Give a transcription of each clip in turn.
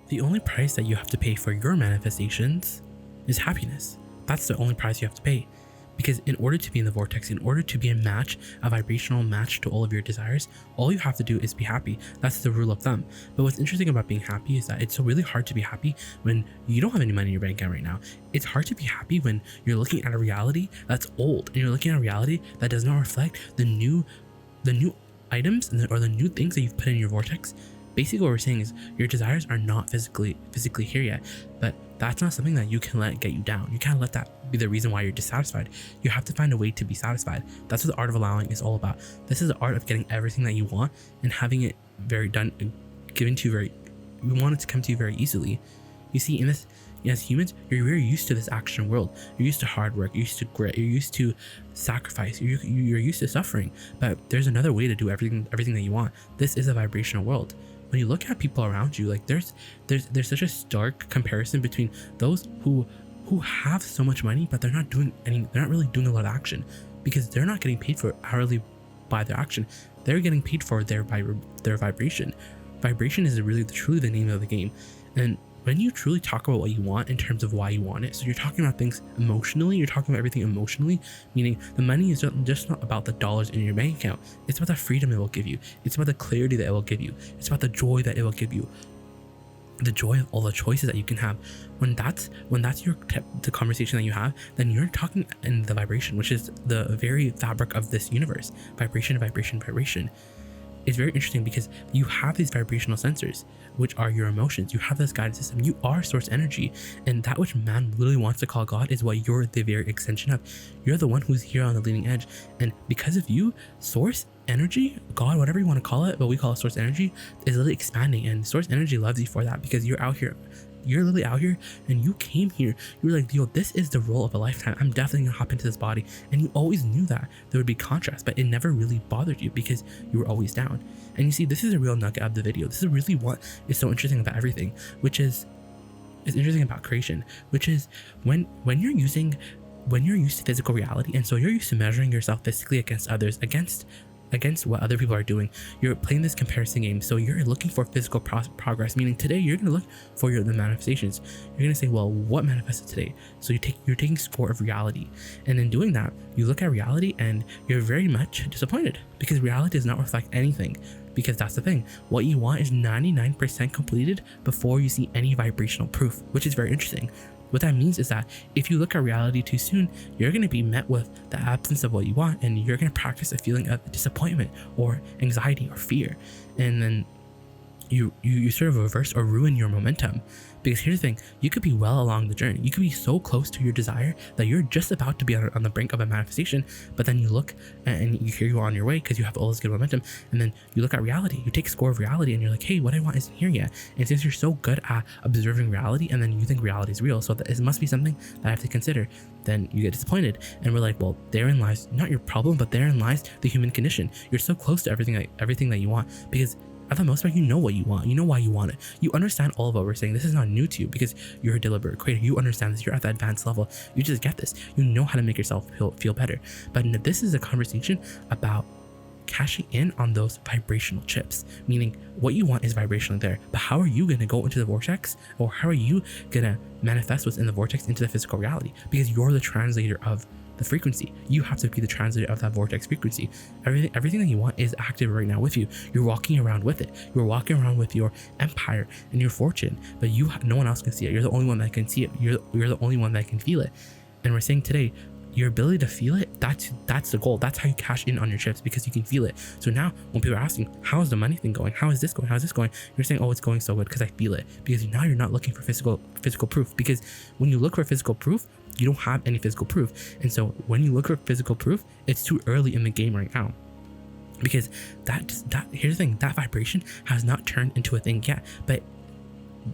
The only price that you have to pay for your manifestations is happiness. That's the only price you have to pay. Because in order to be in the vortex, in order to be a vibrational match to all of your desires, all you have to do is be happy. That's the rule of thumb. But what's interesting about being happy is that it's so really hard to be happy when you don't have any money in your bank account right now. It's hard to be happy when you're looking at a reality that's old and you're looking at a reality that does not reflect the new items or the new things that you've put in your vortex. Basically what we're saying is your desires are not physically here yet, but that's not something that you can let get you down. You can't let that be the reason why you're dissatisfied. You have to find a way to be satisfied. That's what the art of allowing is all about. This is the art of getting everything that you want and having it given to you we want it to come to you very easily. You see, as humans, you're very used to this action world. You're used to hard work, you're used to grit, you're used to sacrifice, you're used to suffering. But there's another way to do everything that you want. This is a vibrational world. When you look at people around you, like there's such a stark comparison between those who have so much money, but they're not really doing a lot of action because they're not getting paid for hourly by their action. They're getting paid for their vibration. Vibration is really truly the name of the game. And when you truly talk about what you want in terms of why you want it, so you're talking about things emotionally, you're talking about everything emotionally, meaning the money is just not about the dollars in your bank account. It's about the freedom it will give you. It's about the clarity that it will give you. It's about the joy that it will give you. The joy of all the choices that you can have. When that's the conversation that you have, then you're talking in the vibration, which is the very fabric of this universe. Vibration, vibration, vibration. It's very interesting because you have these vibrational sensors, which are your emotions. You have this guided system. You are source energy. And that which man literally wants to call God is what you're the very extension of. You're the one who's here on the leading edge. And because of you, source energy, God, whatever you want to call it, but we call it source energy, is literally expanding. And source energy loves you for that because you're out here. You're literally out here and you came here. You were like, yo, this is the role of a lifetime. I'm definitely gonna hop into this body. And you always knew that there would be contrast, but it never really bothered you because you were always down. And you see, this is a real nugget of the video. This is really what is so interesting about everything, which is interesting about creation, which is when you're used to physical reality, and so you're used to measuring yourself physically against others, against what other people are doing. You're playing this comparison game, so you're looking for physical progress, meaning today you're going to look for the manifestations. You're going to say, well, what manifested today? So you're taking score of reality, and in doing that you look at reality and you're very much disappointed because reality does not reflect anything. Because that's the thing, what you want is 99% completed before you see any vibrational proof, which is very interesting. What that means is that if you look at reality too soon, you're going to be met with the absence of what you want, and you're going to practice a feeling of disappointment or anxiety or fear. And then you sort of reverse or ruin your momentum. Because here's the thing, you could be well along the journey. You could be so close to your desire that you're just about to be on the brink of a manifestation, but then you look and you're on your way because you have all this good momentum, and then you look at reality, you take score of reality, and you're like, hey, what I want isn't here yet. And since you're so good at observing reality, and then you think reality is real, so that it must be something that I have to consider, then you get disappointed. And we're like, well, therein lies not your problem, but therein lies the human condition. You're so close to everything that you want because at the most part, you know what you want. You know why you want it. You understand all of what we're saying. This is not new to you because you're a deliberate creator. You understand this. You're at the advanced level. You just get this. You know how to make yourself feel better. But this is a conversation about cashing in on those vibrational chips, meaning what you want is vibrationally there. But how are you going to go into the vortex, or how are you going to manifest what's in the vortex into the physical reality? Because you're the translator of the frequency. You have to be the translator of that vortex frequency. Everything that you want is active right now with you. You're walking around with it. You're walking around with your empire and your fortune, but no one else can see it. You're the only one that can see it. You're the only one that can feel it. And we're saying today, your ability to feel it, that's the goal. That's how you cash in on your chips, because you can feel it. So now when people are asking, how is the money thing going? How is this going? How is this going? You're saying, oh, it's going so good because I feel it. Because now you're not looking for physical proof, because when you look for physical proof, you don't have any physical proof. And so when you look for physical proof, it's too early in the game right now. Because here's the thing, that vibration has not turned into a thing yet, but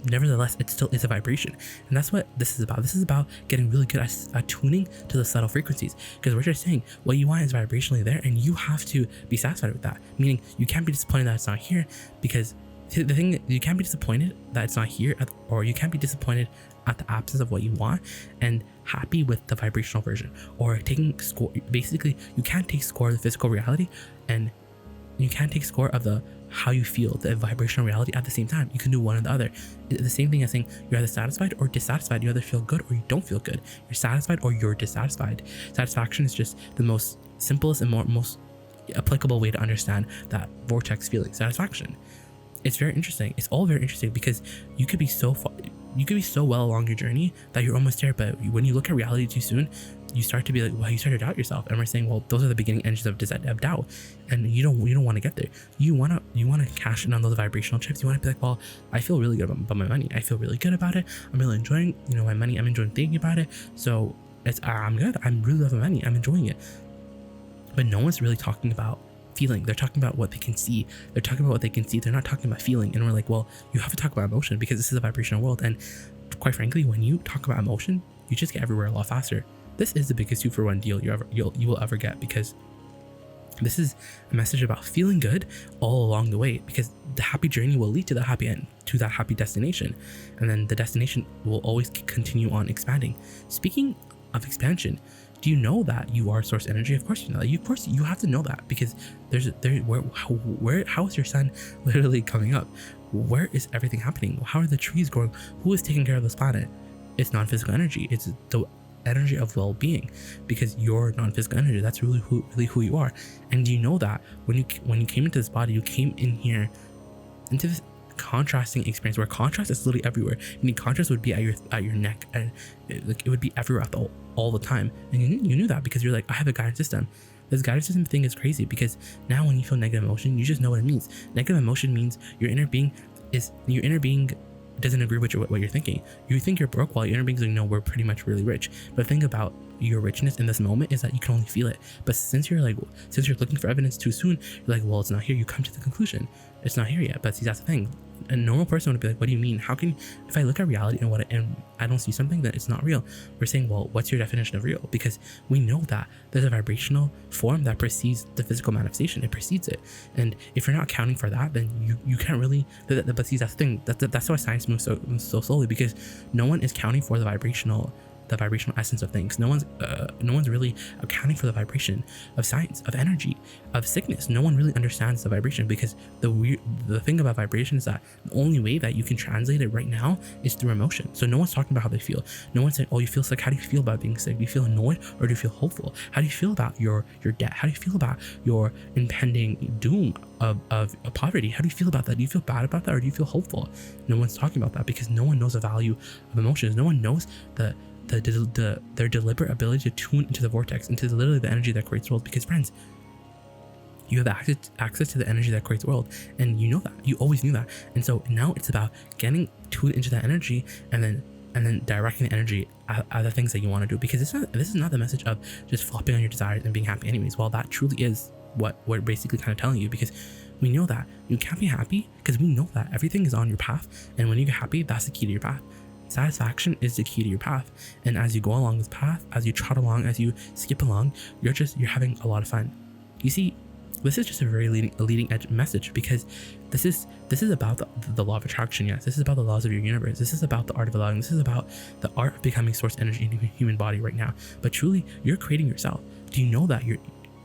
nevertheless, it still is a vibration. And that's what this is about. This is about getting really good at tuning to the subtle frequencies, because we're just saying what you want is vibrationally there, and you have to be satisfied with that. Meaning you can't be disappointed that it's not here, because the thing, you can't be disappointed that it's not here, or you can't be disappointed at the absence of what you want and happy with the vibrational version, or taking score. Basically, you can't take score of the physical reality, and you can't take score of the how you feel, the vibrational reality at the same time. You can do one or the other. The same thing as saying you're either satisfied or dissatisfied. You either feel good or you don't feel good. You're satisfied or you're dissatisfied. Satisfaction is just the most simplest and most applicable way to understand that vortex feeling, satisfaction. It's very interesting. It's all very interesting because you could be so well along your journey that you're almost there, but when you look at reality too soon, you start to be like, well, you start to doubt yourself. And we're saying, well, those are the beginning engines of doubt, and you don't want to get there. You want to cash in on those vibrational chips. You want to be like, well, I feel really good about my money. I feel really good about it. I'm really enjoying, my money. I'm enjoying thinking about it. So I'm good. I'm really loving my money. I'm enjoying it. But no one's really talking about feeling. They're talking about what they can see. They're talking about what they can see. They're not talking about feeling. And we're like, well, you have to talk about emotion because this is a vibrational world. And quite frankly, when you talk about emotion, you just get everywhere a lot faster. This is the biggest 2-for-1 deal you will ever get, because this is a message about feeling good all along the way, because the happy journey will lead to the happy end, to that happy destination, and then the destination will always continue on expanding. Speaking of expansion, do you know that you are source energy? Of course you know that. Of course you have to know that, because how is your sun literally coming up? Where is everything happening? How are the trees growing? Who is taking care of this planet? It's non-physical energy. It's the energy of well-being, because you're non-physical energy. That's really who you are. And do you know that when you came into this body, you came in here into this contrasting experience where contrast is literally everywhere. Contrast would be at your neck, and it would be everywhere all the time. And you knew that because you're like, I have a guidance system. This guidance system thing is crazy, because now when you feel negative emotion, you just know what it means. Negative emotion means your inner being doesn't agree with what you're thinking. You think you're broke, while your inner being's like, no, we're pretty much really rich. But the thing about your richness in this moment is that you can only feel it. But since you're looking for evidence too soon, you're like, well, it's not here. You come to the conclusion it's not here yet. But see, that's the thing. A normal person would be like, what do you mean? How can, if I look at reality and I don't see something, that it's not real? We're saying, well, what's your definition of real? Because we know that there's a vibrational form that precedes the physical manifestation. It precedes it. And if you're not accounting for that, then you can't really, but see, that's the thing. That's why science moves so slowly, because no one is counting for the vibrational essence of things. No one's really accounting for the vibration of science, of energy, of sickness. No one really understands the vibration, because the thing about vibration is that the only way that you can translate it right now is through emotion. So no one's talking about how they feel. No one's saying, oh, you feel sick. How do you feel about being sick? Do you feel annoyed, or do you feel hopeful? How do you feel about your debt? How do you feel about your impending doom of poverty? How do you feel about that? Do you feel bad about that, or do you feel hopeful? No one's talking about that, because no one knows the value of emotions. No one knows their deliberate ability to tune into the vortex, into literally the energy that creates worlds. Because friends, you have access to the energy that creates the world, and you know that. You always knew that. And so now it's about getting tuned into that energy, and then directing the energy at the things that you want to do. Because this is not the message of just flopping on your desires and being happy anyways. Well, that truly is what we're basically kind of telling you, because we know that you can't be happy, because we know that everything is on your path, and when you get happy, that's the key to your path. Satisfaction is the key to your path. And as you go along this path, as you trot along, as you skip along, you're having a lot of fun. You see, this is just a very leading edge message, because this is about the law of attraction. Yes, this is about the laws of your universe. This is about the art of allowing. This is about the art of becoming source energy in the human body right now. But truly, you're creating yourself. Do you know that?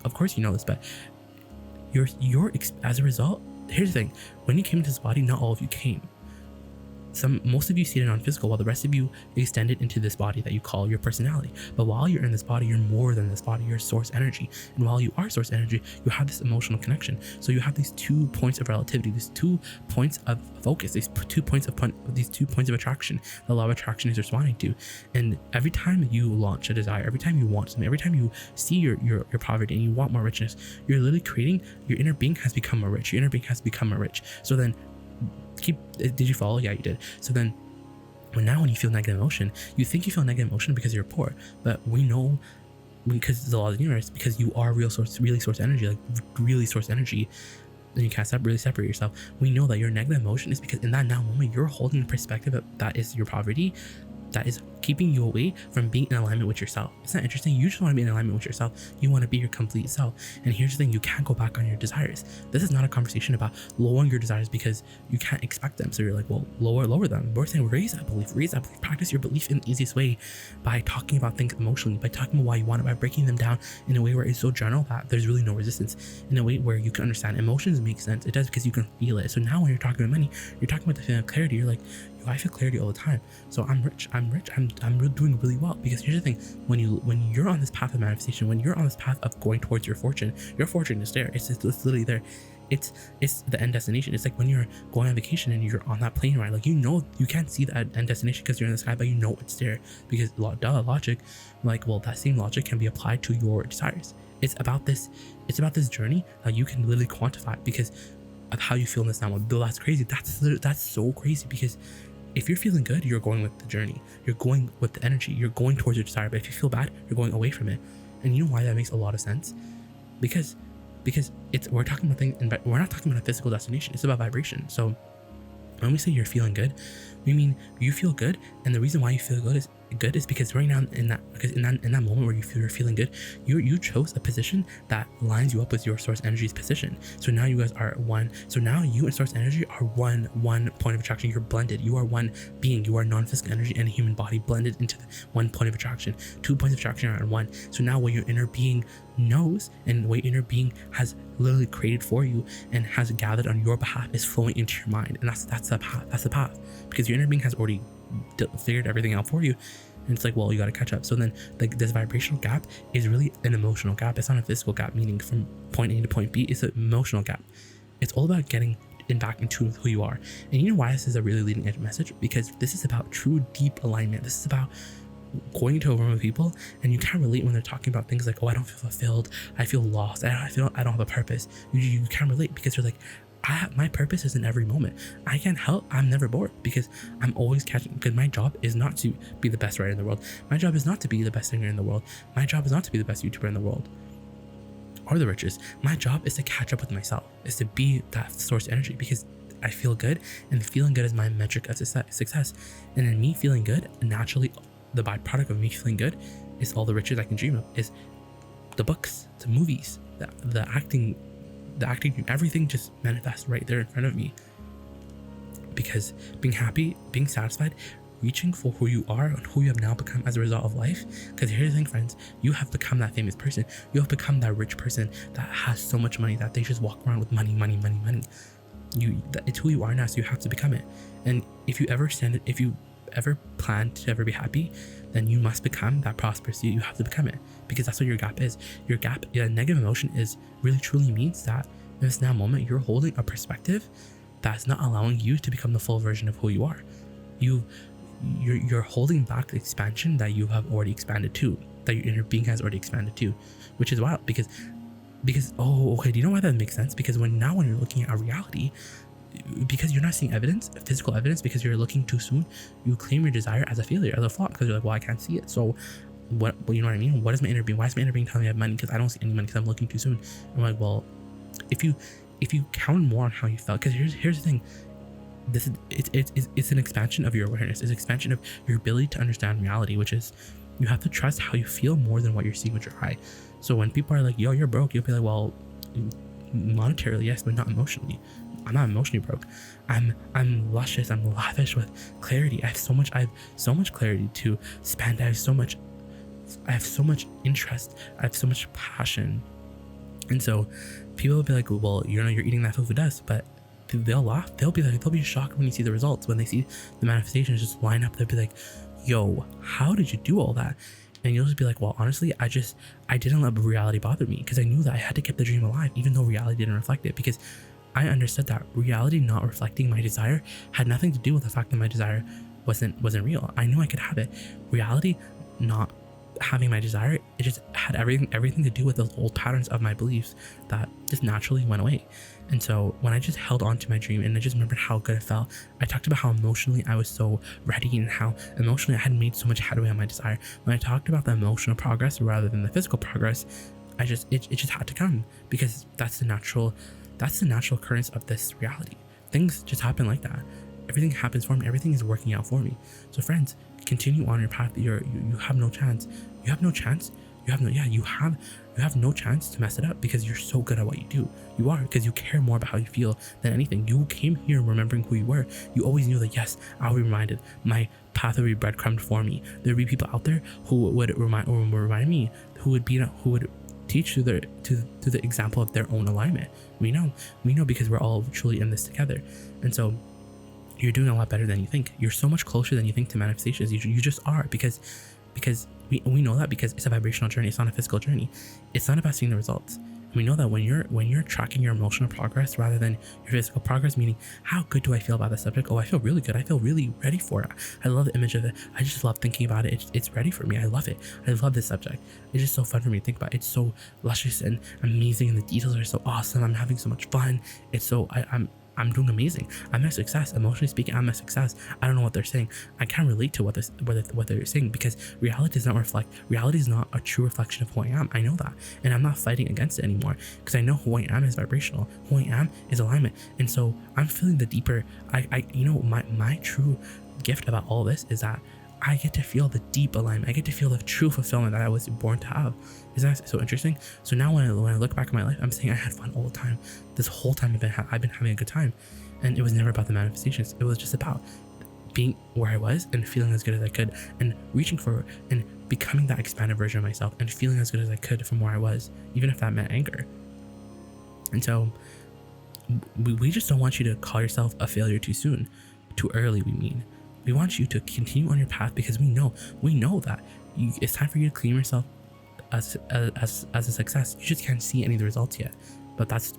Of course you know this, but you're as a result. Here's the thing: when you came into this body, not all of you came. Most of you see it non-physical, while the rest of you extended into this body that you call your personality. But while you're in this body, you're more than this body. You're source energy. And while you are source energy, you have this emotional connection. So you have these 2 points of relativity, these 2 points of focus, these 2 points of attraction the law of attraction is responding to. And every time you launch a desire, every time you want something, every time you see your poverty and you want more richness, you're literally creating, your inner being has become more rich. Your inner being has become more rich. So then did you follow? Yeah, you did. So then when you feel negative emotion, you think you feel negative emotion because you're poor, but we know, because it's the law of the universe, because you are really source energy, like really source energy, then you can't really separate yourself. We know that your negative emotion is because in that now moment you're holding the perspective that is your poverty that is keeping you away from being in alignment with yourself. It's not interesting. You just want to be in alignment with yourself. You want to be your complete self. And here's the thing, you can't go back on your desires. This is not a conversation about lowering your desires because you can't expect them. So you're like, well, lower them. We're saying raise that belief. Practice your belief in the easiest way by talking about things emotionally, by talking about why you want it, by breaking them down in a way where it's so general that there's really no resistance, in a way where you can understand emotions make sense. It does because you can feel it. So now when you're talking about money, you're talking about the feeling of clarity. You're like, I feel clarity all the time. So I'm rich. I'm doing really well. Because here's the thing, when you're on this path of manifestation, when you're on this path of going towards your fortune is there. It's literally there. It's the end destination. It's like when you're going on vacation and you're on that plane ride, like, you can't see that end destination because you're in the sky, but you know it's there because logic, like, well, that same logic can be applied to your desires. It's about this journey that you can literally quantify because of how you feel in this now. Though that's crazy. That's so crazy because if you're feeling good, you're going with the journey. You're going with the energy. You're going towards your desire. But if you feel bad, you're going away from it. And you know why that makes a lot of sense? Because we're talking about things, and we're not talking about a physical destination. It's about vibration. So when we say you're feeling good, we mean you feel good, and the reason why you feel good is because right now in that moment where you're feeling good, you chose a position that lines you up with your source energy's position. So now you guys are one. So now you and source energy are one point of attraction. You're blended. You are one being. You are non-physical energy and human body blended into one point of attraction. 2 points of attraction are in one. So now what your inner being knows and what your inner being has literally created for you and has gathered on your behalf is flowing into your mind. And that's the path because your inner being has already figured everything out for you. And it's like, well, you got to catch up. So then like this vibrational gap is really an emotional gap. It's not a physical gap, meaning from point A to point B. It's an emotional gap. It's all about getting back in tune with who you are. And you know why this is a really leading edge message? Because this is about true deep alignment. This is about going into a room of people and you can't relate when they're talking about things like, oh, I don't feel fulfilled, I feel lost, I don't have a purpose. You can't relate because you're like, my purpose is in every moment. I can't help. I'm never bored because I'm always catching. Because my job is not to be the best writer in the world. My job is not to be the best singer in the world. My job is not to be the best YouTuber in the world or the richest. My job is to catch up with myself. Is to be that source energy because I feel good, and feeling good is my metric of success. And in me feeling good, naturally, the byproduct of me feeling good is all the riches I can dream of. Is the books, the movies, the acting, everything just manifests right there in front of me. Because being happy, being satisfied, reaching for who you are and who you have now become as a result of life. Because here's the thing, friends, you have become that famous person. You have become that rich person that has so much money that they just walk around with money. It's who you are now, so you have to become it. And if you ever plan to ever be happy, then you must become that prosperous you. You have to become it, because that's what your gap is. Your gap, negative emotion really truly means that in this now moment, you're holding a perspective that's not allowing you to become the full version of who you are. You're holding back the expansion that you have already expanded to, that your inner being has already expanded to, which is wild because do you know why that makes sense? Because when you're looking at reality, because you're not seeing physical evidence, because you're looking too soon, you claim your desire as a failure, as a flop, because you're like, well, I can't see it. So what, you know what I mean? What is my inner being? Why is my inner being telling me I have money? Because I don't see any money because I'm looking too soon. I'm like, well, if you count more on how you felt, because here's the thing, it's an expansion of your awareness. It's an expansion of your ability to understand reality, which is you have to trust how you feel more than what you're seeing with your eye. So when people are like, yo, you're broke, you'll be like, well, monetarily, yes, but not emotionally. I'm not emotionally broke. I'm luscious. I'm lavish with clarity. I have so much clarity to spend. I have so much interest. I have so much passion. And so people will be like, well, you're eating that fufu dust, but they'll laugh. They'll be shocked when you see the results, when they see the manifestations just line up. They'll be like, yo, how did you do all that? And you'll just be like, well, honestly, I didn't let reality bother me, because I knew that I had to keep the dream alive, even though reality didn't reflect it, because I understood that reality not reflecting my desire had nothing to do with the fact that my desire wasn't real. I knew I could have it. Reality not having my desire, it just had everything to do with those old patterns of my beliefs that just naturally went away. And so when I just held on to my dream and I just remembered how good it felt, I talked about how emotionally I was so ready and how emotionally I had made so much headway on my desire. When I talked about the emotional progress rather than the physical progress, it just had to come, because that's the natural occurrence of this reality. Things just happen like that. everything happens for me. Everything is working out for me. So friends, continue on your path. You have no chance. You have no chance. You have no chance to mess it up because you're so good at what you do. You are, because you care more about how you feel than anything. You came here remembering who you were. You always knew that, yes, I'll be reminded. My path will be breadcrumbed for me. There would be people out there who would remind me, who would teach to the example of their own alignment. We know because we're all truly in this together. And so you're doing a lot better than you think. You're so much closer than you think to manifestations. You just are, because we know that, because it's a vibrational journey. It's not a physical journey. It's not about seeing the results. We know that when you're tracking your emotional progress rather than your physical progress, meaning how good do I feel about the subject? Oh, I feel really good. I feel really ready for it. I love the image of it. I just love thinking about it. It's ready for me. I love it. I love this subject. It's just so fun for me to think about. It's so luscious and amazing, and the details are so awesome. I'm having so much fun. It's so I'm doing amazing. I'm a success. Emotionally speaking, I'm a success. I don't know what they're saying. I can't relate to what they're saying, because reality does not reflect. Reality is not a true reflection of who I am. I know that, and I'm not fighting against it anymore, because I know who I am is vibrational. Who I am is alignment, and so I'm feeling the deeper. My true gift about all this is that I get to feel the deep alignment. I get to feel the true fulfillment that I was born to have. Isn't that so interesting? So now when I look back at my life, I'm saying I had fun all the time. This whole time I've been having a good time, and it was never about the manifestations. It was just about being where I was and feeling as good as I could, and reaching for and becoming that expanded version of myself, and feeling as good as I could from where I was, even if that meant anger. And so we just don't want you to call yourself a failure too soon, too early. We want you to continue on your path, because we know that it's time for you to claim yourself as a success. You just can't see any of the results yet, but that's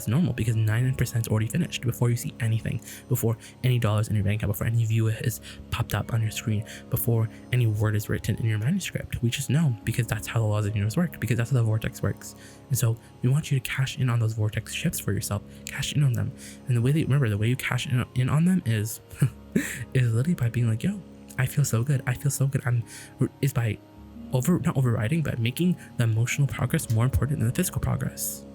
normal, because 99% is already finished before you see anything, before any dollars in your bank account, before any view is popped up on your screen, before any word is written in your manuscript. We just know, because that's how the laws of the universe work, because that's how the vortex works. And so we want you to cash in on those vortex shifts for yourself. Cash in on them, and the way you cash in on them is is literally by being like, yo, I feel so good. Is by not overriding, but making the emotional progress more important than the physical progress.